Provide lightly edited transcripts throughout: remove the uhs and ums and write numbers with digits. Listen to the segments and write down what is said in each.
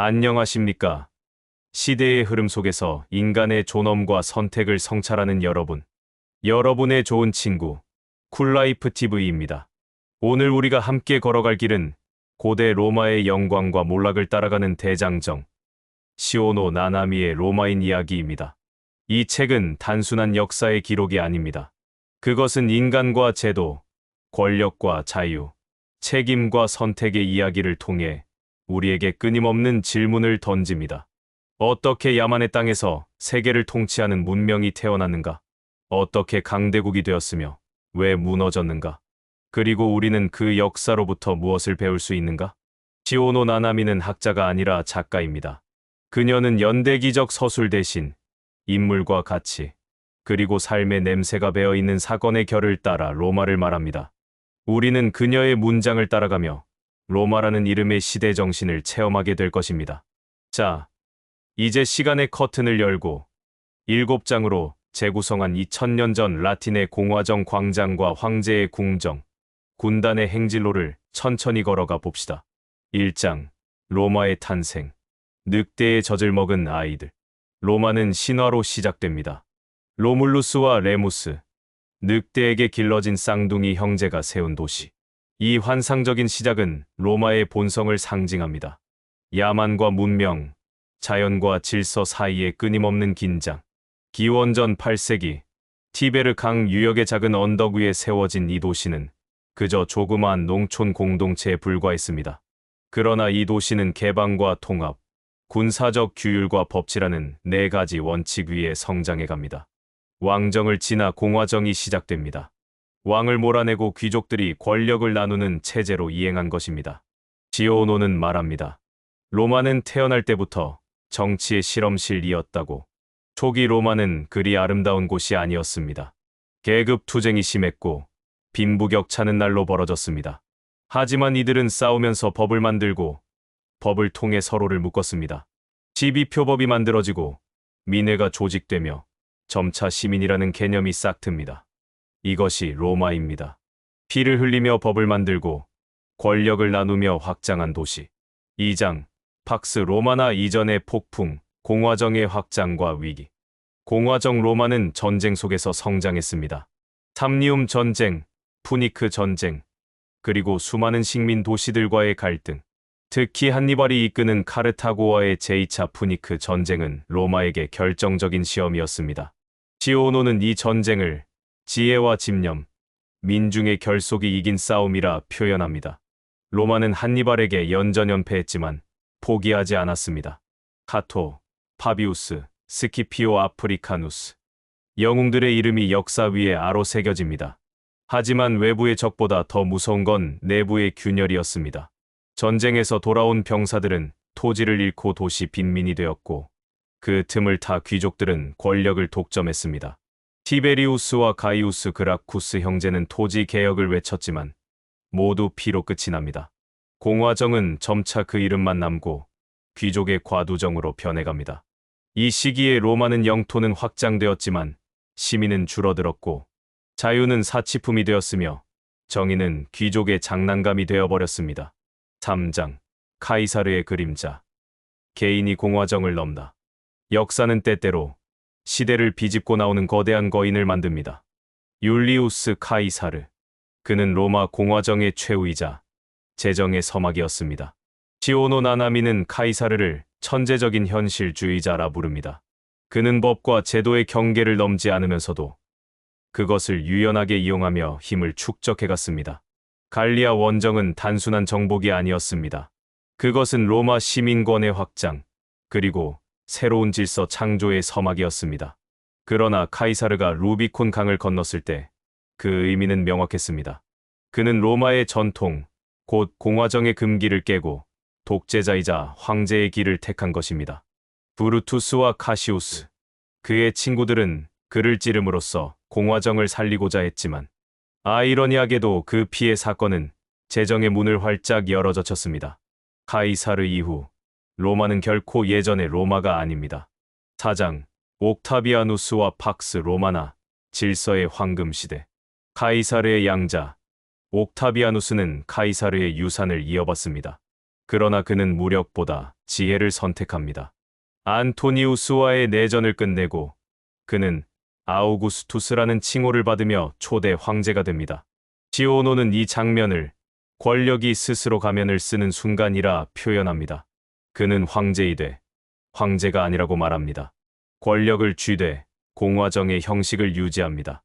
안녕하십니까? 시대의 흐름 속에서 인간의 존엄과 선택을 성찰하는 여러분. 여러분의 좋은 친구, 쿨라이프 TV입니다. 오늘 우리가 함께 걸어갈 길은 고대 로마의 영광과 몰락을 따라가는 대장정, 시오노 나나미의 로마인 이야기입니다. 이 책은 단순한 역사의 기록이 아닙니다. 그것은 인간과 제도, 권력과 자유, 책임과 선택의 이야기를 통해 우리에게 끊임없는 질문을 던집니다. 어떻게 야만의 땅에서 세계를 통치하는 문명이 태어났는가? 어떻게 강대국이 되었으며 왜 무너졌는가? 그리고 우리는 그 역사로부터 무엇을 배울 수 있는가? 시오노 나나미는 학자가 아니라 작가입니다. 그녀는 연대기적 서술 대신 인물과 가치, 그리고 삶의 냄새가 배어있는 사건의 결을 따라 로마를 말합니다. 우리는 그녀의 문장을 따라가며 로마라는 이름의 시대 정신을 체험하게 될 것입니다. 자, 이제 시간의 커튼을 열고 7장으로 재구성한 2000년 전 라틴의 공화정 광장과 황제의 궁정, 군단의 행진로를 천천히 걸어가 봅시다. 1장, 로마의 탄생. 늑대의 젖을 먹은 아이들. 로마는 신화로 시작됩니다. 로물루스와 레무스, 늑대에게 길러진 쌍둥이 형제가 세운 도시. 이 환상적인 시작은 로마의 본성을 상징합니다. 야만과 문명, 자연과 질서 사이의 끊임없는 긴장. 기원전 8세기, 티베르 강 유역의 작은 언덕 위에 세워진 이 도시는 그저 조그마한 농촌 공동체에 불과했습니다. 그러나 이 도시는 개방과 통합, 군사적 규율과 법치라는 4가지 원칙 위에 성장해 갑니다. 왕정을 지나 공화정이 시작됩니다. 왕을 몰아내고 귀족들이 권력을 나누는 체제로 이행한 것입니다. 시오노는 말합니다. 로마는 태어날 때부터 정치의 실험실이었다고. 초기 로마는 그리 아름다운 곳이 아니었습니다. 계급 투쟁이 심했고 빈부격차는 날로 벌어졌습니다. 하지만 이들은 싸우면서 법을 만들고 법을 통해 서로를 묶었습니다. 12표법이 만들어지고 민회가 조직되며 점차 시민이라는 개념이 싹틉니다. 이것이 로마입니다. 피를 흘리며 법을 만들고 권력을 나누며 확장한 도시. 2장, 팍스 로마나 이전의 폭풍, 공화정의 확장과 위기. 공화정 로마는 전쟁 속에서 성장했습니다. 삼리움 전쟁, 푸니크 전쟁, 그리고 수많은 식민 도시들과의 갈등. 특히 한니발이 이끄는 카르타고와의 제2차 푸니크 전쟁은 로마에게 결정적인 시험이었습니다. 시오노는 이 전쟁을 지혜와 집념, 민중의 결속이 이긴 싸움이라 표현합니다. 로마는 한니발에게 연전연패했지만 포기하지 않았습니다. 카토, 파비우스, 스키피오 아프리카누스. 영웅들의 이름이 역사 위에 아로 새겨집니다. 하지만 외부의 적보다 더 무서운 건 내부의 균열이었습니다. 전쟁에서 돌아온 병사들은 토지를 잃고 도시 빈민이 되었고 그 틈을 타 귀족들은 권력을 독점했습니다. 티베리우스와 가이우스 그라쿠스 형제는 토지 개혁을 외쳤지만 모두 피로 끝이 납니다. 공화정은 점차 그 이름만 남고 귀족의 과두정으로 변해갑니다. 이 시기에 로마는 영토는 확장되었지만 시민은 줄어들었고 자유는 사치품이 되었으며 정의는 귀족의 장난감이 되어버렸습니다. 3장, 카이사르의 그림자. 개인이 공화정을 넘다. 역사는 때때로 시대를 비집고 나오는 거대한 거인을 만듭니다. 율리우스 카이사르. 그는 로마 공화정의 최후이자 재정의 서막이었습니다. 시오노 나나미는 카이사르를 천재적인 현실주의자라 부릅니다. 그는 법과 제도의 경계를 넘지 않으면서도 그것을 유연하게 이용하며 힘을 축적해갔습니다. 갈리아 원정은 단순한 정복이 아니었습니다. 그것은 로마 시민권의 확장, 그리고 새로운 질서 창조의 서막이었습니다. 그러나 카이사르가 루비콘 강을 건넜을 때 그 의미는 명확했습니다. 그는 로마의 전통, 곧 공화정의 금기를 깨고 독재자이자 황제의 길을 택한 것입니다. 브루투스와 카시우스, 그의 친구들은 그를 찌름으로써 공화정을 살리고자 했지만 아이러니하게도 그 피해 사건은 재정의 문을 활짝 열어젖혔습니다. 카이사르 이후 로마는 결코 예전의 로마가 아닙니다. 4장, 옥타비아누스와 팍스 로마나 질서의 황금시대. 카이사르의 양자 옥타비아누스는 카이사르의 유산을 이어받습니다. 그러나 그는 무력보다 지혜를 선택합니다. 안토니우스와의 내전을 끝내고 그는 아우구스투스라는 칭호를 받으며 초대 황제가 됩니다. 시오노는 이 장면을 권력이 스스로 가면을 쓰는 순간이라 표현합니다. 그는 황제이되 황제가 아니라고 말합니다. 권력을 쥐되 공화정의 형식을 유지합니다.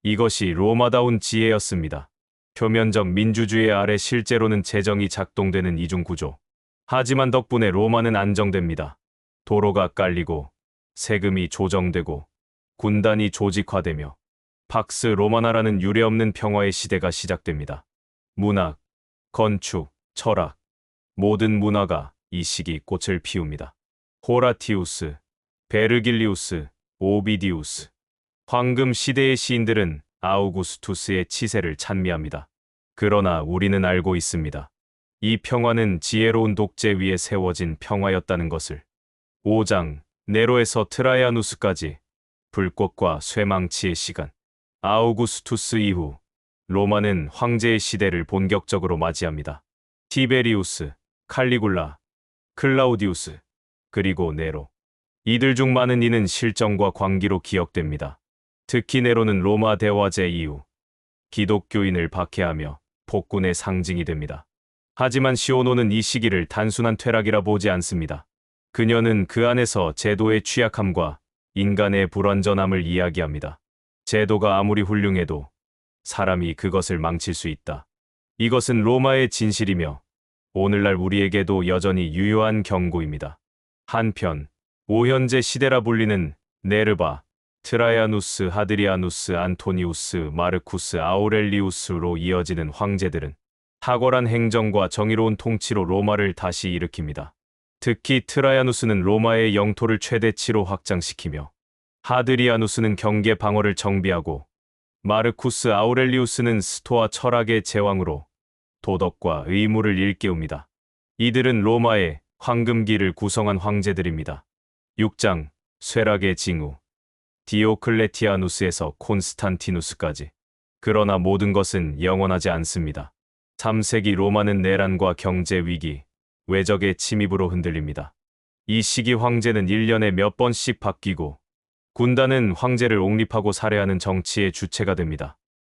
이것이 로마다운 지혜였습니다. 표면적 민주주의 아래 실제로는 재정이 작동되는 이중 구조. 하지만 덕분에 로마는 안정됩니다. 도로가 깔리고 세금이 조정되고 군단이 조직화되며 팍스 로마나라는 유례없는 평화의 시대가 시작됩니다. 문학, 건축, 철학, 모든 문화가 이 시기 꽃을 피웁니다. 호라티우스, 베르길리우스, 오비디우스, 황금 시대의 시인들은 아우구스투스의 치세를 찬미합니다. 그러나 우리는 알고 있습니다. 이 평화는 지혜로운 독재 위에 세워진 평화였다는 것을. 5장, 네로에서 트라이아누스까지 불꽃과 쇠망치의 시간. 아우구스투스 이후 로마는 황제의 시대를 본격적으로 맞이합니다. 티베리우스, 칼리굴라, 클라우디우스, 그리고 네로. 이들 중 많은 이는 실정과 광기로 기억됩니다. 특히 네로는 로마 대화제 이후 기독교인을 박해하며 폭군의 상징이 됩니다. 하지만 시오노는 이 시기를 단순한 퇴락이라 보지 않습니다. 그녀는 그 안에서 제도의 취약함과 인간의 불완전함을 이야기합니다. 제도가 아무리 훌륭해도 사람이 그것을 망칠 수 있다. 이것은 로마의 진실이며 오늘날 우리에게도 여전히 유효한 경고입니다. 한편 오현제 시대라 불리는 네르바, 트라이아누스, 하드리아누스, 안토니우스, 마르쿠스, 아우렐리우스로 이어지는 황제들은 탁월한 행정과 정의로운 통치로 로마를 다시 일으킵니다. 특히 트라이아누스는 로마의 영토를 최대치로 확장시키며 하드리아누스는 경계 방어를 정비하고 마르쿠스 아우렐리우스는 스토아 철학의 제왕으로 도덕과 의무를 일깨웁니다. 이들은 로마의 황금기를 구성한 황제들입니다. 6장, 쇠락의 징후. 디오클레티아누스에서 콘스탄티누스까지. 그러나 모든 것은 영원하지 않습니다. 3세기 로마는 내란과 경제 위기, 외적의 침입으로 흔들립니다. 이 시기 황제는 1년에 몇 번씩 바뀌고 군단은 황제를 옹립하고 살해하는 정치의 주체가 됩니다.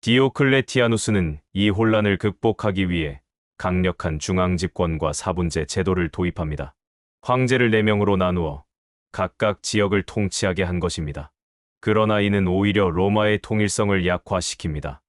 디오클레티아누스는 이 혼란을 극복하기 위해 강력한 중앙집권과 사분제 제도를 도입합니다. 황제를 4명으로 나누어 각각 지역을 통치하게 한 것입니다. 그러나 이는 오히려 로마의 통일성을 약화시킵니다.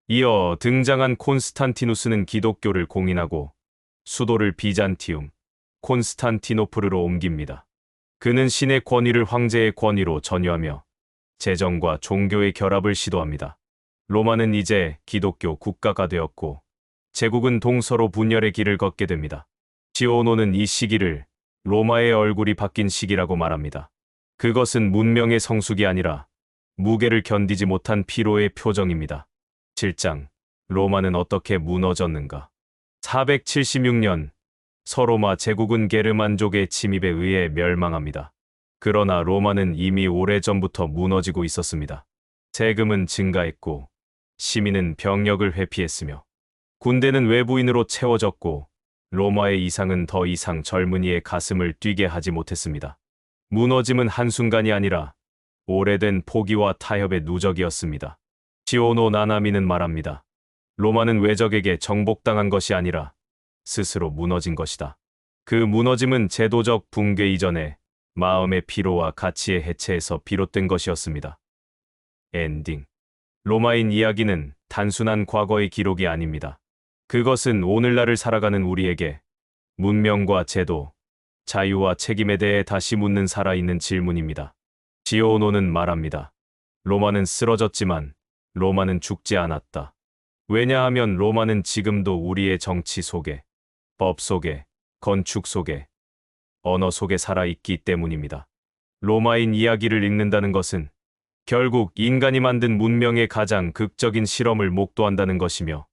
이어 등장한 콘스탄티누스는 기독교를 공인하고 수도를 비잔티움, 콘스탄티노플로 옮깁니다. 그는 신의 권위를 황제의 권위로 전유하며 재정과 종교의 결합을 시도합니다. 로마는 이제 기독교 국가가 되었고 제국은 동서로 분열의 길을 걷게 됩니다. 시오노는 이 시기를 로마의 얼굴이 바뀐 시기라고 말합니다. 그것은 문명의 성숙이 아니라 무게를 견디지 못한 피로의 표정입니다. 7장, 로마는 어떻게 무너졌는가? 476년, 서로마 제국은 게르만족의 침입에 의해 멸망합니다. 그러나 로마는 이미 오래전부터 무너지고 있었습니다. 세금은 증가했고 시민은 병력을 회피했으며 군대는 외부인으로 채워졌고 로마의 이상은 더 이상 젊은이의 가슴을 뛰게 하지 못했습니다. 무너짐은 한순간이 아니라 오래된 포기와 타협의 누적이었습니다. 시오노 나나미는 말합니다. 로마는 외적에게 정복당한 것이 아니라 스스로 무너진 것이다. 그 무너짐은 제도적 붕괴 이전에 마음의 피로와 가치의 해체에서 비롯된 것이었습니다. 엔딩. 로마인 이야기는 단순한 과거의 기록이 아닙니다. 그것은 오늘날을 살아가는 우리에게 문명과 제도, 자유와 책임에 대해 다시 묻는 살아있는 질문입니다. 시오노는 말합니다. 로마는 쓰러졌지만 로마는 죽지 않았다. 왜냐하면 로마는 지금도 우리의 정치 속에, 법 속에, 건축 속에, 언어 속에 살아있기 때문입니다. 로마인 이야기를 읽는다는 것은 결국 인간이 만든 문명의 가장 극적인 실험을 목도한다는 것이며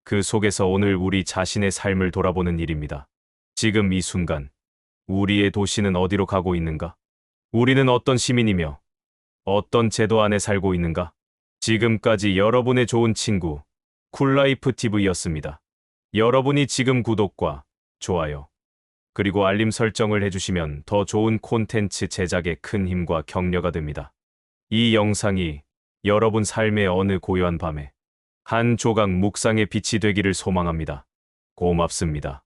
그 속에서 오늘 우리 자신의 삶을 돌아보는 일입니다. 지금 이 순간, 우리의 도시는 어디로 가고 있는가? 우리는 어떤 시민이며 어떤 제도 안에 살고 있는가? 지금까지 여러분의 좋은 친구, 쿨라이프 TV였습니다. 여러분이 지금 구독과 좋아요, 그리고 알림 설정을 해주시면 더 좋은 콘텐츠 제작에 큰 힘과 격려가 됩니다. 이 영상이 여러분 삶의 어느 고요한 밤에 한 조각 묵상의 빛이 되기를 소망합니다. 고맙습니다.